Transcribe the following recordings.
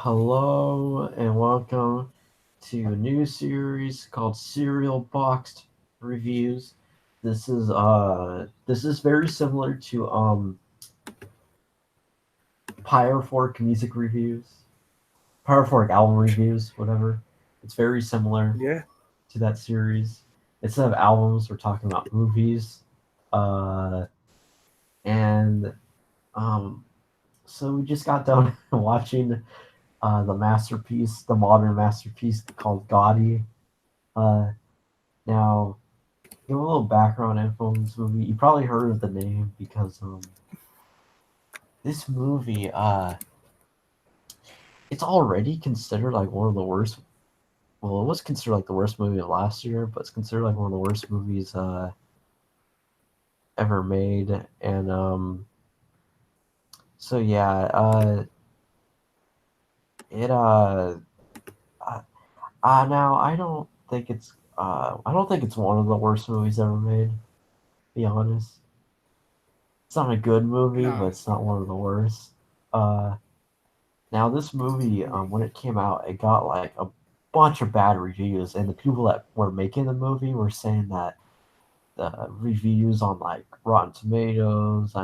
Hello and welcome to a new series called Cerealboxd Reviews. This is very similar to Pyrofork music reviews, Pyrofork album reviews, whatever. It's very similar Yeah. to that series. Instead of albums, we're talking about movies. Uh and um so we just got done watching the modern masterpiece called Gotti. Uh, Now, give a little background info on this movie. You probably heard of the name because this movie, it's already considered like one of the worst. Well, it was considered like the worst movie of last year, but it's considered like one of the worst movies ever made. And so yeah, it uh, now I don't think it's one of the worst movies ever made. To be honest, it's not a good movie, but No. it's not one of the worst. Uh, Now, this movie, when it came out, it got like a bunch of bad reviews, and the people that were making the movie were saying that the reviews on like Rotten Tomatoes,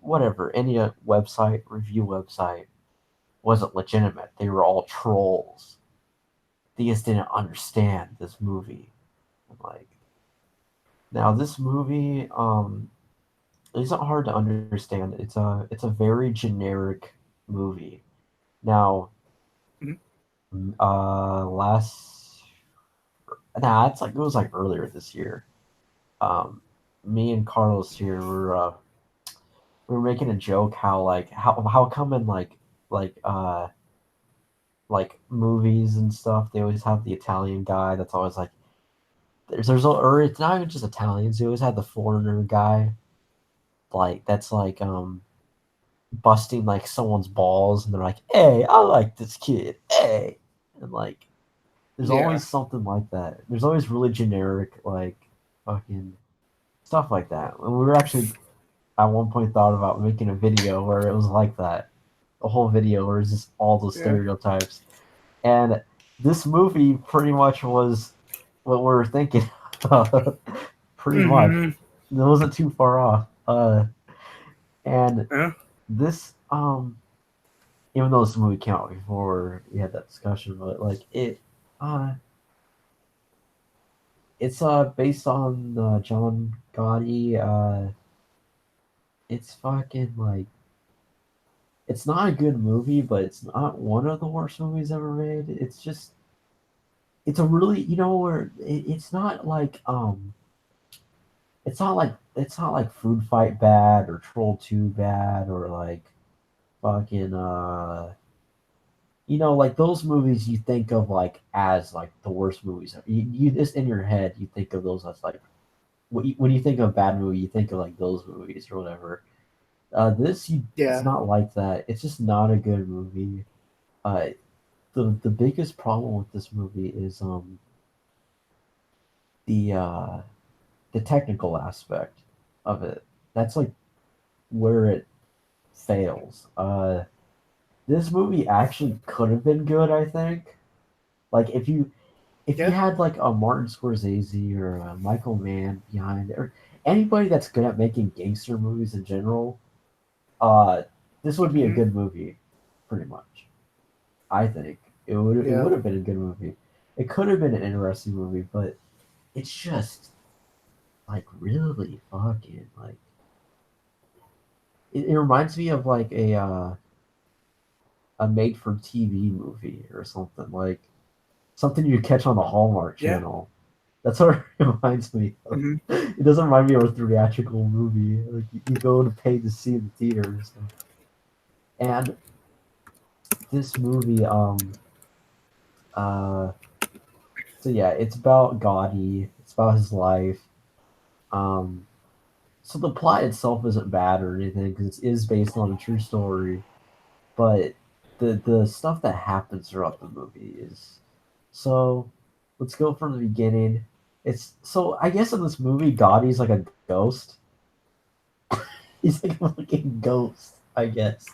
whatever, any review website, wasn't legitimate. They were all trolls. They just didn't understand this movie. Like, now this movie, isn't hard to understand. It's a very generic movie. Now, Mhm. last it's like it was like earlier this year. Um, Me and Carlos here we were making a joke how come in like uh like movies and stuff they always have the Italian guy that's always like or it's not even just Italians, they always have the foreigner guy like that's like busting like someone's balls and they're like, hey, I like this kid, hey, and like there's Yeah. always something like that. There's always really generic like fucking stuff like that. And we were actually at one point thought about making a video where it was like that. A whole video where it's just all those Yeah. stereotypes. And this movie pretty much was what we were thinking. Pretty much. Hmm. It wasn't too far off. And Yeah. this even though this movie came out before we had that discussion, but like uh it's based on John Gotti. It's fucking like it's not a good movie, but it's not one of the worst movies ever made. It's a really where it's not like Food Fight bad or Troll 2 bad or like fucking like those movies you think of like as like the worst movies. You just in your head you think of those as like when you think of bad movie you think of like those movies or whatever. It's Yeah. not like that. It's just not a good movie. Uh, the biggest problem with this movie is the uh the technical aspect of it. That's like where it fails. This movie actually could have been good, I think. Like if you Yeah. had like a Martin Scorsese or a Michael Mann behind it, or anybody that's good at making gangster movies in general, uh this would be a Hmm. good movie, pretty much. I think it would Yeah. have been a good movie. It could have been an interesting movie, but it's just like really fucking like it reminds me of like a made for TV movie or something like something you catch on the Hallmark Yeah. Channel. That's what it reminds me of. Hmm. It doesn't remind me of a theatrical movie. Like you go to pay to see in the theater and stuff. And this movie, uh, so yeah, it's about Gotti. It's about his life. Um, so the plot itself isn't bad or anything because it is based on a true story, but the stuff that happens throughout the movie is so. Let's go from the beginning. It's so I guess in this movie, Gotti's like a ghost. He's like a fucking ghost, I guess.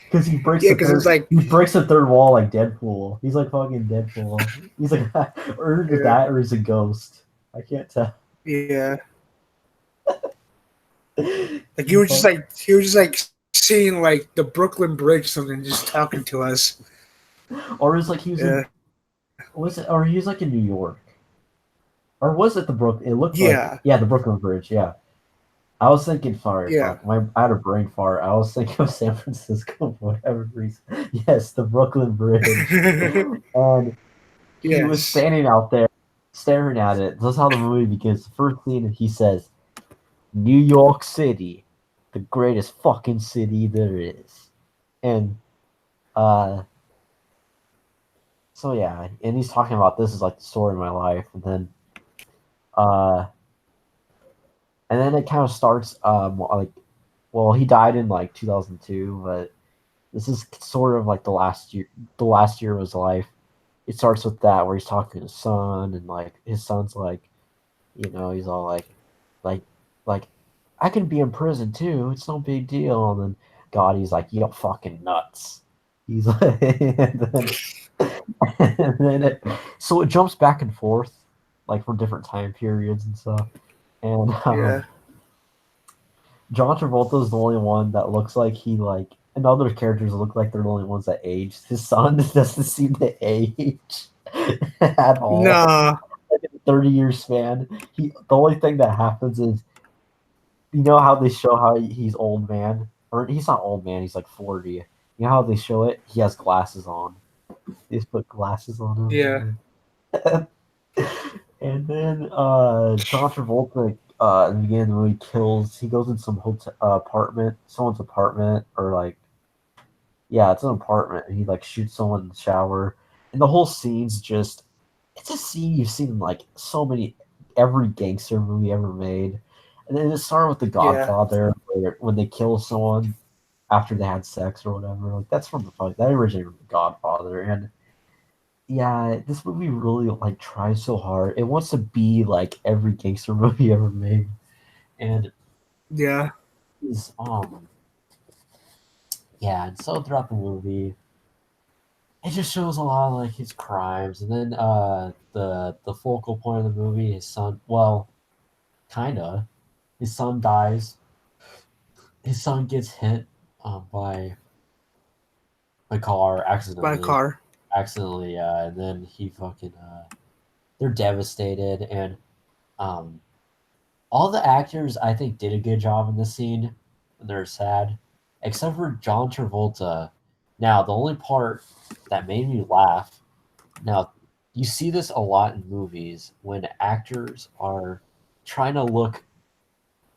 Because he breaks Yeah, the because it's third, like, he breaks the third wall like Deadpool. He's like fucking Deadpool. He's like, or either yeah, that, or he's a ghost. I can't tell. yeah. Like He's fuck, he was just like seeing like the Brooklyn Bridge or something, just talking to us. or it's like he was in, Yeah, was it, or he was like in New York, or was it the Brook? It looked like, yeah, yeah, the Brooklyn Bridge. Yeah, I was thinking, sorry, yeah. fuck, I had a brain fart. I was thinking of San Francisco for whatever reason. Yes, the Brooklyn Bridge, and he was Yes. standing out there staring at it. That's how the movie begins. The first scene, he says, New York City, the greatest fucking city there is. And uh so yeah, and he's talking about this is like the story of my life, uh and then it kind of starts like, well, he died in like 2002, but this is sort of like the last year of his life. It starts with that where he's talking to his son, and like his son's like, he's all like, like, I can be in prison too. It's no big deal. And then Gotti's like, you're fucking nuts. He's like, and then so it jumps back and forth, like for different time periods and stuff. And Yeah. John Travolta is the only one that looks like he like, and other characters look like they're the only ones that age. His son doesn't seem to age at all. Nah. Like in a 30-year span, the only thing that happens is, you know how they show how he's old man, or he's not old man, he's like 40. You know how they show it? He has glasses on. They just put glasses on Yeah. him. And then John Travolta in the beginning of the movie kills. He goes in some hotel apartment, someone's apartment, or like, yeah, it's an apartment, and he like shoots someone in the shower. And the whole scene's just, it's a scene you've seen in like so many, every gangster movie ever made. And then it started with The Yeah. Godfather, where when they kill someone after they had sex or whatever. Like that's from that originated from The Godfather. And yeah, this movie really like tries so hard. It wants to be like every gangster movie ever made. And Yeah. is yeah, and so throughout the movie, it just shows a lot of like his crimes. And then the focal point of the movie, his son, well, kinda. His son dies. His son gets hit by a car By a accidentally. car. Accidentally, and then he fucking they're devastated. And um all the actors I think did a good job in this scene. They're sad. Except for John Travolta. Now the only part that made me laugh, now you see this a lot in movies when actors are trying to look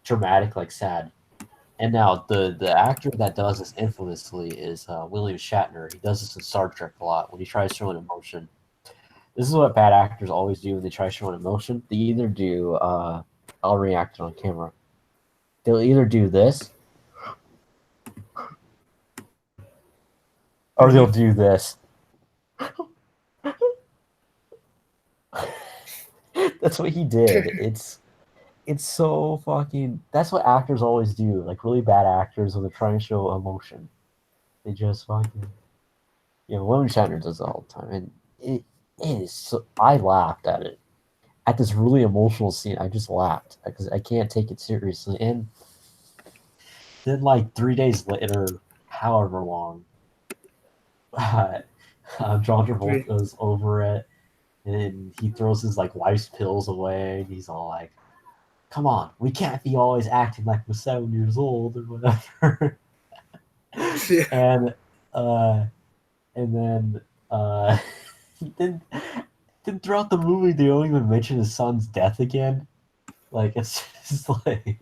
dramatic, like sad. And now the actor that does this infamously is William Shatner. He does this in Star Trek a lot when he tries showing emotion. This is what bad actors always do when they try showing emotion. They either do I'll react on camera. They'll either do this or they'll Hmm. do this. That's what he did. It's so fucking. That's what actors always do. Like really bad actors when they're trying to show emotion, they just fucking. William Shatner does it all the time, and it is. So, I laughed at it at this really emotional scene. I just laughed because I can't take it seriously. And then, like 3 days later, however long, John Travolta's over it, and he throws his like wife's pills away, and he's all like, "Come on, we can't be always acting like we're 7 years old or whatever." Yeah. and uh, and then then then throughout the movie they don't even mention his son's death again. Like it's just like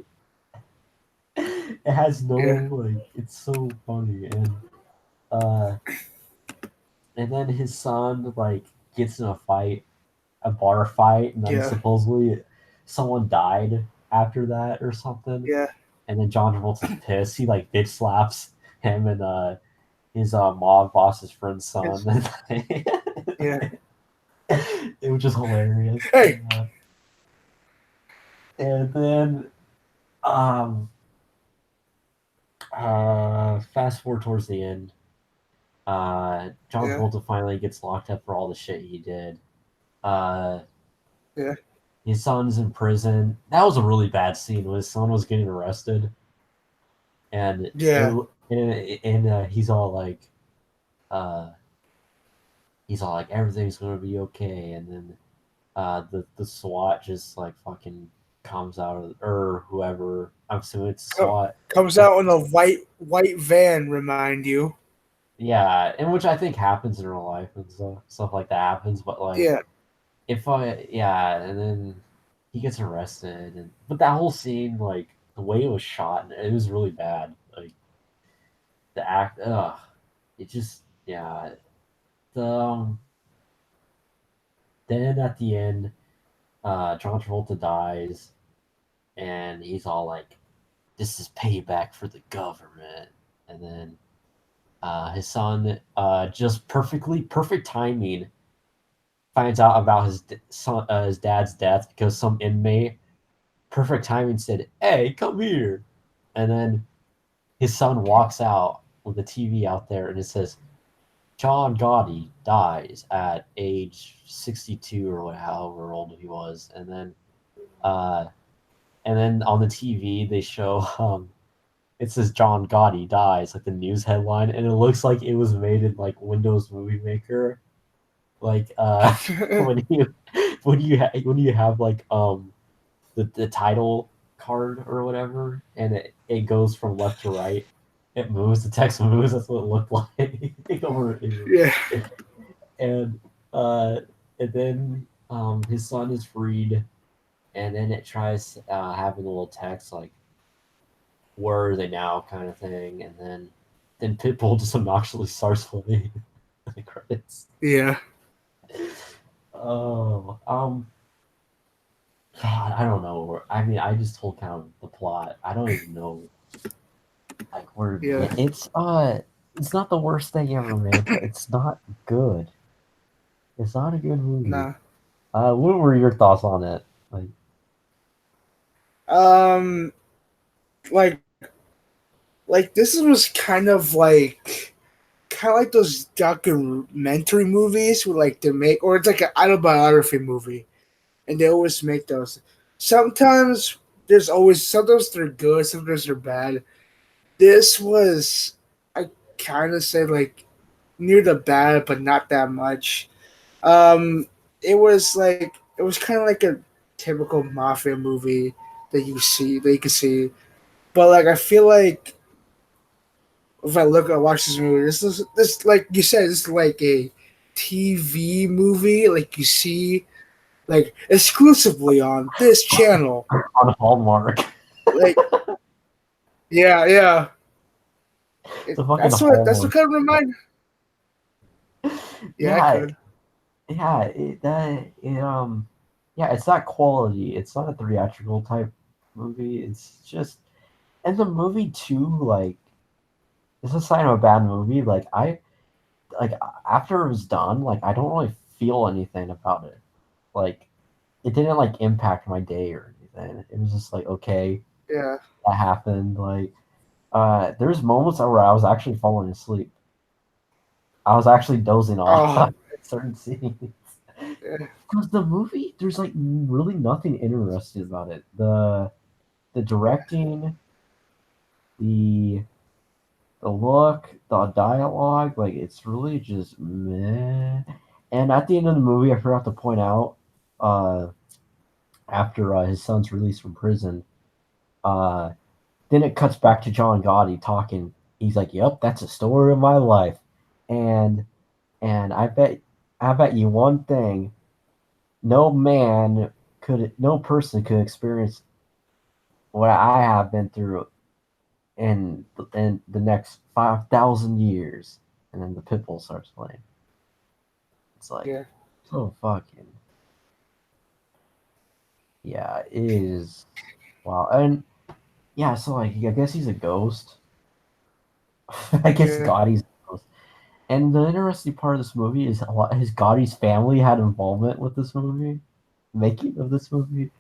it has no, Yeah. like, it's so funny. Uh and then his son like gets in a fight, a bar fight, and then Yeah. supposedly someone died after that or something. Yeah. And then John Travolta's pissed. He like bitch slaps him and his mob boss's friend's son. It's, yeah. It was just hilarious. Hey. And then um fast forward towards the end. John Yeah. Travolta finally gets locked up for all the shit he did. Uh, Yeah. his son's in prison. That was a really bad scene when his son was getting arrested, and Yeah. he's uh, he's all like everything's gonna be okay, and then the SWAT just like fucking comes out of or whoever I'm assuming it's SWAT. Comes out in a white van. Remind you. Yeah, and which I think happens in real life and stuff like that happens, but like Yeah. if I yeah, and then he gets arrested, and but that whole scene, like the way it was shot, it was really bad. Like the act, it just yeah. The then at the end, John Travolta dies, and he's all like, "This is payback for the government," and then his son, just perfect timing, finds out about his dad's death because some inmate perfect timing said, "Hey, come here," and then his son walks out with the TV out there, and it says, "John Gotti dies at age 62 or however old he was," uh, and then on the TV they show it says John Gotti dies, like the news headline, and it looks like it was made in like Windows Movie Maker, like when you have like the title card or whatever, and it goes from left to right. It moves. The text moves. That's what it looked like over Yeah. and uh, and then his son is freed, and then it tries having a little text like "Where are they now?" kind of thing, and then Pitbull just obnoxiously starts playing the credits. Yeah. Oh, God, I don't know. I mean, I just told kind of the plot. I don't even know like where to Yeah. begin. It's not the worst thing ever made, but it's not good. It's not a good movie. Nah. What were your thoughts on it? Like, Um. Like. This was kind of like those documentary movies where like they make, or it's like an autobiography movie, and they always make those. Sometimes sometimes they're good, sometimes they're bad. This was, I kind of say like near the bad, but not that much. Um, it was kind of like a typical mafia movie that you can see, but like I feel like if I watch this movie, this like you said, this is like a TV movie, like you see like exclusively on this channel. on Hallmark. Like yeah, yeah. It's a fucking That's what Hallmark. kind of remind. Yeah, I Yeah, could. yeah. Yeah. It's not quality. It's not a theatrical type movie. It's just, and the movie too. Like, it's a sign of a bad movie. Like after it was done, like I don't really feel anything about it. Like it didn't like impact my day or anything. It was just like okay, Yeah. that happened. Like there's moments where I was actually falling asleep. I was actually dozing off Oh, at certain scenes. yeah. Because the movie, there's like really nothing interesting about it. The directing, the the look, the dialogue, like it's really just meh. And at the end of the movie, I forgot to point out, uh, after his son's released from prison, uh, then it cuts back to John Gotti talking. He's like, "Yep, that's the story of my life," and I bet you one thing: no person could experience what I have been through in the next 5,000 years. And then the Pitbull starts playing. It's like Yeah. so fucking yeah, it is wow. And yeah, so like I guess he's a ghost. I guess Yeah. Gotti's a ghost. And the interesting part of this movie is a lot his Gotti's family had involvement with this movie, making of this movie.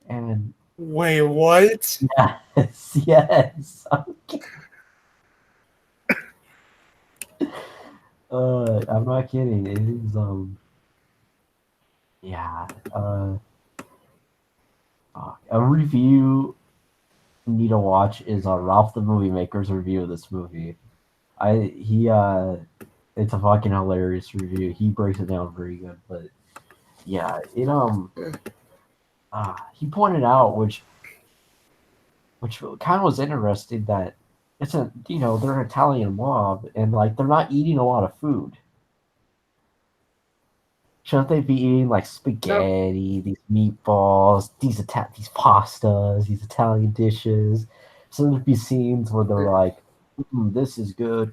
And Wait, what? yes, yes. I'm not kidding. It is yeah. A review you need to watch is Ralph the Movie Maker's review of this movie. I he it's a fucking hilarious review. He breaks it down very good, but yeah, he pointed out which kind of was interesting that it's a they're an Italian mob and like they're not eating a lot of food. Shouldn't they be eating like No. spaghetti, these meatballs, these pastas, these Italian dishes? Shouldn't there be scenes where they're like, "This is good,"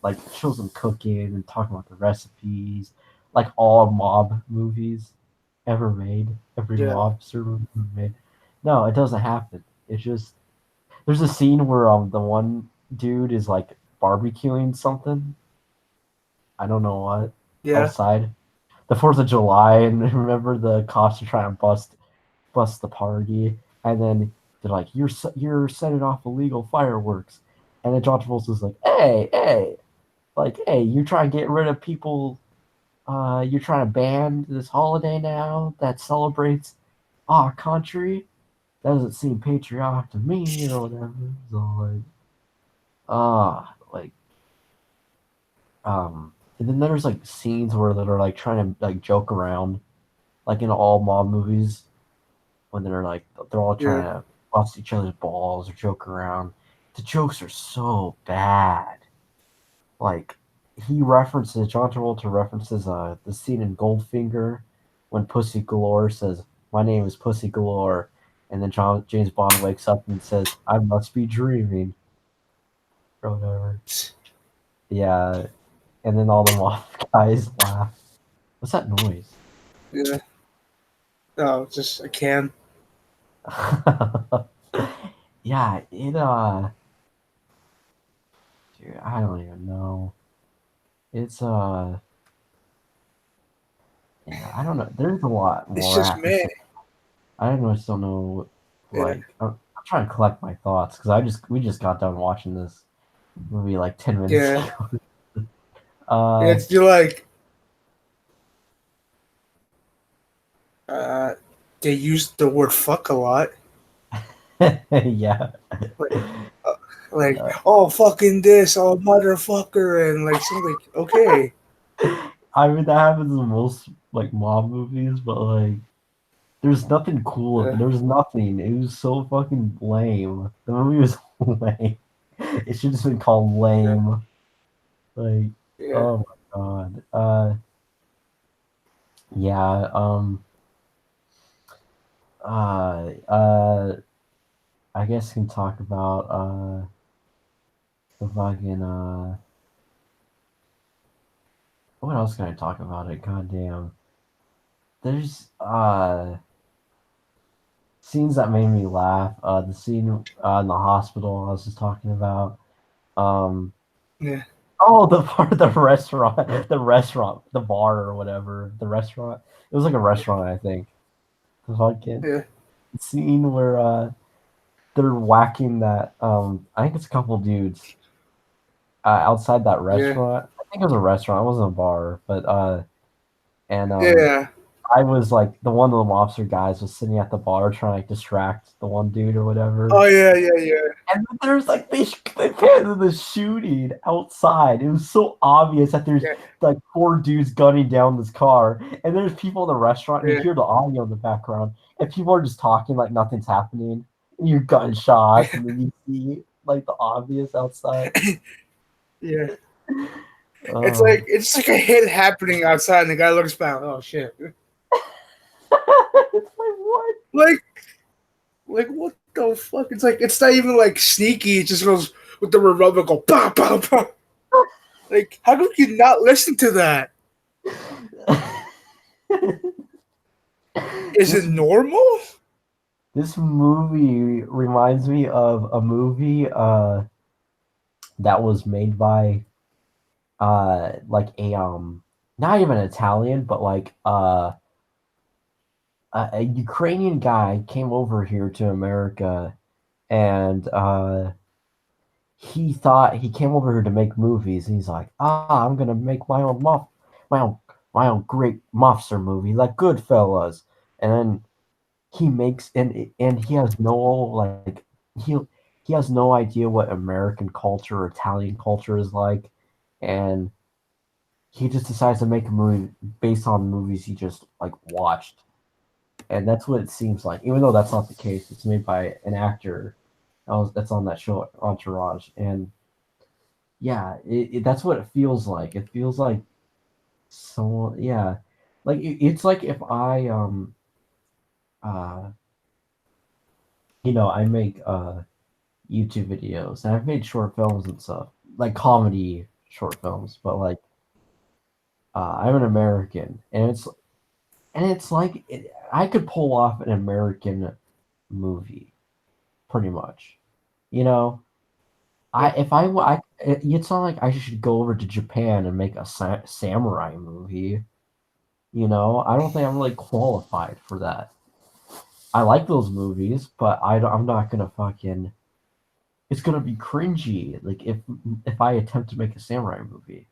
like shows them cooking and talking about the recipes, like all mob movies ever made, every Yeah. mobster movie ever made. No, it doesn't happen. It's just there's a scene where the one dude is like barbecuing something. I don't know what Yeah. outside the 4th of July, and remember the cops are trying to bust the party, and then they're like, "You're setting off illegal fireworks," and then John Travolta's like, "Hey, like, hey, you're trying to get rid of people. You're trying to ban this holiday now that celebrates our country. That doesn't seem patriotic to me, or whatever." So like, like and then there's like scenes where they're like trying to like joke around, like in all mob movies when they're like they're all Yeah. trying to bust each other's balls or joke around. The jokes are so bad. Like John Travolta references the scene in Goldfinger when Pussy Galore says, "My name is Pussy Galore," and then James Bond wakes up and says, "I must be dreaming," or whatever. Yeah, and then all the mob guys laugh. What's that noise? Yeah. No, just I can. Yeah, dude, I don't even know. It's yeah, I don't know. There's a lot It's more I just have to me. say. I don't know. I just don't know. Yeah. Like, I'm trying to collect my thoughts because we just got done watching this movie like 10 minutes Yeah. ago. Yeah. uh, It's you like uh they use the word fuck a lot. yeah. Like, oh fucking this, oh motherfucker, and like something like okay. I mean, that happens in most like mob movies, but like, there's nothing cool. Yeah. There was nothing. It was so fucking lame. The movie was lame. It should have been called Yeah. Lame. Like, Yeah. oh my god. Yeah. Uh. Uh. I guess we can talk about the fucking what else can I talk about it? Goddamn. There's scenes that made me laugh. The scene in the hospital I was just talking about. Um Yeah. oh, the part of the restaurant, the bar or whatever, the restaurant. It was like a restaurant, I think. The fucking Yeah. scene where they're whacking that I think it's a couple dudes outside that Yeah. restaurant. I think it was a restaurant. It wasn't a bar, but and Yeah. I was like the one of the lobster guys was sitting at the bar trying to like, distract the one dude or whatever. Oh yeah, yeah, yeah. And then there's like they pan to the shooting outside. It was so obvious that there's Yeah. like four dudes gunning down this car, and there's people in the restaurant, and you Yeah. hear the audio in the background, and people are just talking like nothing's happening. And you hear gunshots, and then you see like the obvious outside. Yeah. Oh, It's like a hit happening outside, and the guy looks back. Oh shit! it's like what? Like what the fuck? It's not even like sneaky. It just goes with the revolver. Go pow pow pow. Like how could you not listen to that? Is it this normal? this movie reminds me of a movie that was made by like a not even Italian but like a Ukrainian guy came over here to America and he thought he came over here to make movies, and he's like, I'm gonna make my own, my own great mobster movie like Goodfellas, and then he makes and he has no like he he has no idea what American culture or Italian culture is like, and he just decides to make a movie based on movies he just like watched, and that's what it seems like. Even though that's not the case, it's made by an actor that's on that show Entourage, and yeah, that's what it feels like. It feels like someone, yeah, like it's like if I uh I make YouTube videos, and I've made short films and stuff, like comedy short films, but like I'm an American, and it's like I could pull off an American movie, pretty much. You know, I Yeah. if I, I it's not like I should go over to Japan and make a samurai movie. I don't think I'm really qualified for that. I like those movies, but I'm not gonna fucking. It's gonna be cringy. Like if I attempt to make a samurai movie,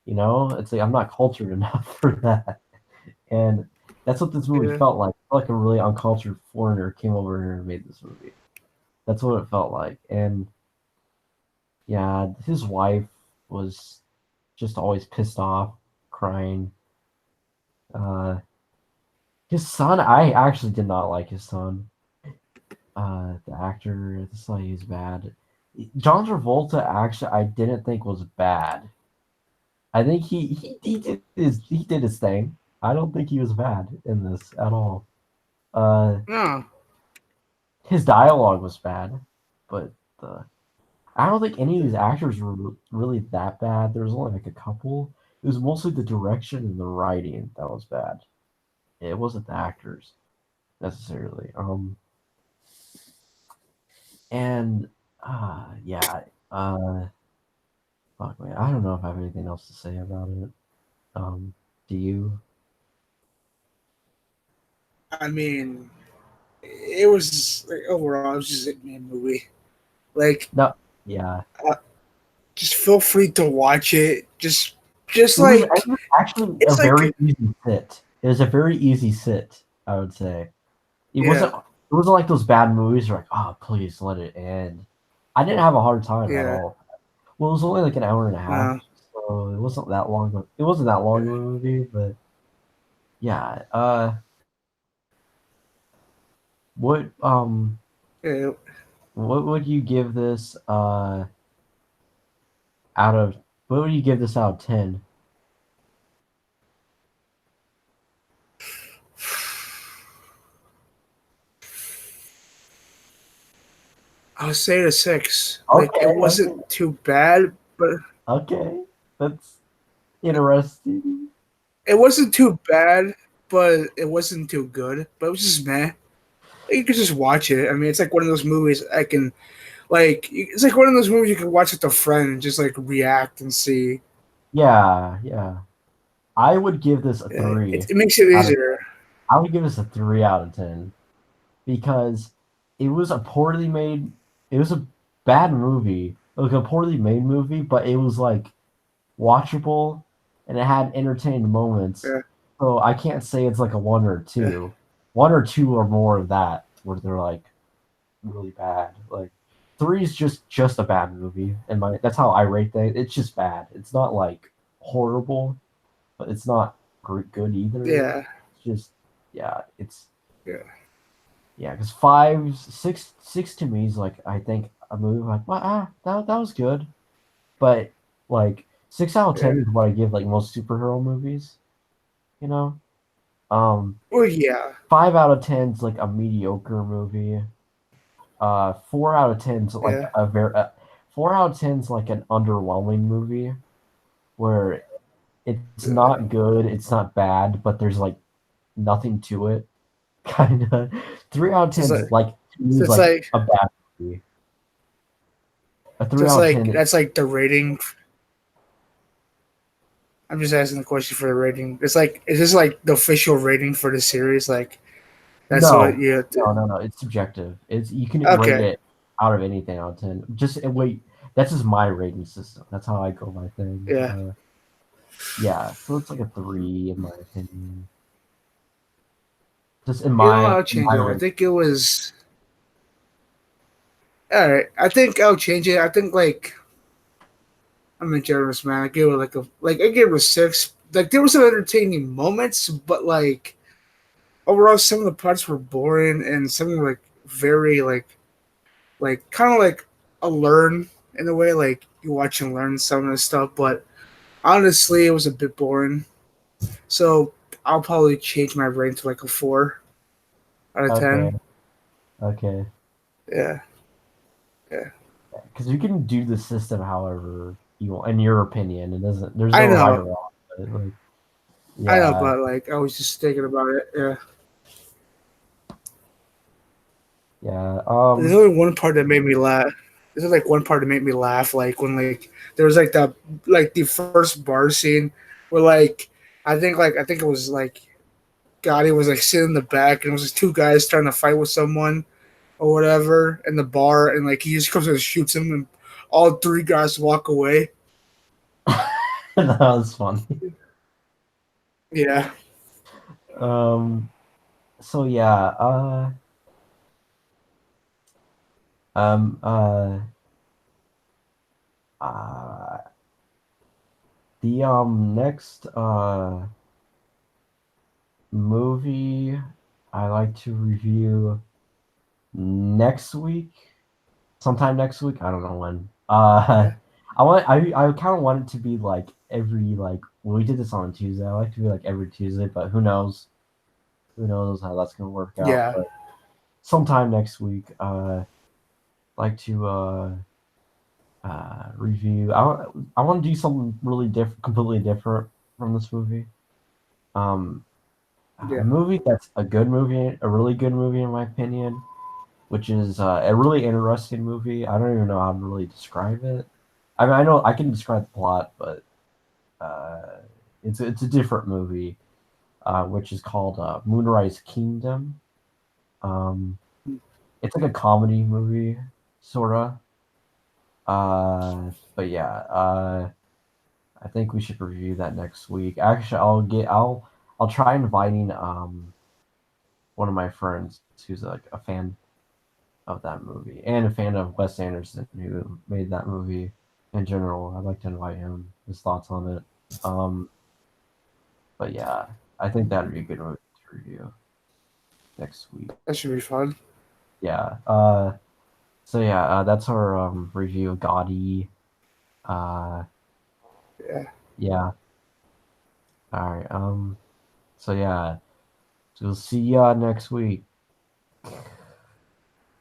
it's like I'm not cultured enough for that. And that's what this movie Yeah. felt like. It felt like a really uncultured foreigner came over here and made this movie. That's what it felt like. And yeah, his wife was just always pissed off, crying. Uh, his son, I actually did not like his son. The actor, this is why he's bad. John Travolta actually, I didn't think was bad. I think he did his thing. I don't think he was bad in this at all. Uh, No. his dialogue was bad, but I don't think any of these actors were really that bad. There was only like a couple. It was mostly the direction and the writing that was bad. It wasn't the actors necessarily. And yeah. Fuck man, I don't know if I have anything else to say about it. Do you? I mean, it was like overall, it was just a man movie. Like, No. Yeah. uh, just feel free to watch it. Just It like was actually a it's very like easy sit. It was a very easy sit, I would say. It yeah, wasn't it wasn't like those bad movies where like, oh please let it end. I didn't have a hard time at yeah, all. Well, it was only like an hour and a half, no, so it wasn't that long. It wasn't that long of a movie, but yeah. What yeah. what would you give this out of what would you give this out of 10? I'll say a six. Like it Okay, okay, wasn't too bad, but okay. That's interesting. it wasn't too bad, but it wasn't too good. But it was just meh. You could just watch it. I mean, it's like one of those movies I can like. It's like one of those movies you can watch with a friend and just like react and see. Yeah, yeah. I would give this a It, 3 it makes it out of easier. I would give this a 3 out of 10 because it was a poorly made it was a bad movie. Like a poorly made movie, but it was like watchable and it had entertaining moments. Yeah, So I can't say it's like a one or yeah, two. One or two or more of that where they're like really bad. Like three is just a bad movie. And that's how I rate things. It's just bad. It's not like horrible, but it's not good either. yeah, It's just yeah, it's yeah, yeah, because five, six to me is like I think a movie like well, that was good, but like 6 out of 10 yeah. is what I give like most superhero movies, you know. Um, Well, yeah, 5 out of 10 is like a mediocre movie. 4 out of 10 is like yeah, a very 4 out of 10 is like an underwhelming movie where it's yeah. not good, it's not bad, but there's like nothing to it. Kind of. 3 out of 10 Just is like, like to me so is it's like like, a bad movie. A three just out of like ten. that's like the rating. I'm just asking the question for the rating. It's like, is this like the official rating for the series? Like, that's what No, you have to. no. It's subjective. It's you can rate Okay, it out of anything out of 10. Just wait. That's just my rating system. That's how I go by things. Yeah. Yeah, so it's like a 3 in my opinion. Just in You know, my I'll in change my it. I rating. think it was. All right. I think I'll change it. I think like I'm a generous man. I gave it I gave it a 6. Like there were some entertaining moments, but like overall, some of the parts were boring and some were like very like kind of like a learn in a way. Like you watch and learn some of the stuff, but honestly, it was a bit boring. So I'll probably change my rating to like a 4 out of 10. Okay, okay. Yeah, yeah. Because you can do the system however you want, in your opinion. It doesn't. There's I no right know, or wrong. But like, I know, yeah, but like I was just thinking about it. Yeah. yeah. There's only one part that made me laugh. There's like one part that made me laugh, like when like there was like the first bar scene where I think it was like Gotti was like sitting in the back and it was just two guys trying to fight with someone or whatever in the bar and like he just comes and shoots him and all three guys walk away. That was funny. Yeah, Um. So yeah. Um. Uh. Uh. The next movie I like to review next week, sometime next week. I don't know when. yeah, I kind of want it to be like every like well, we did this on Tuesday. I like to be like every Tuesday, but who knows? Who knows how that's gonna work out? yeah. But sometime next week, like to review. I want to do something really different, completely different from this movie. Um, a Yeah, movie that's a good movie, a really good movie in my opinion, which is a really interesting movie. I don't even know how to really describe it. I mean, I know I can describe the plot, but uh, it's a different movie, which is called Moonrise Kingdom. Um, it's like a comedy movie, sorta. But yeah, I think we should review that next week. Actually, I'll try inviting one of my friends who's like a fan of that movie and a fan of Wes Anderson who made that movie in general. I'd like to invite him, his thoughts on it. Um, but yeah, I think that'd be a good movie to review next week. that should be fun. Yeah. So yeah, that's our review of Gotti. Uh, Yeah, yeah. All right. So yeah, so we'll see ya next week.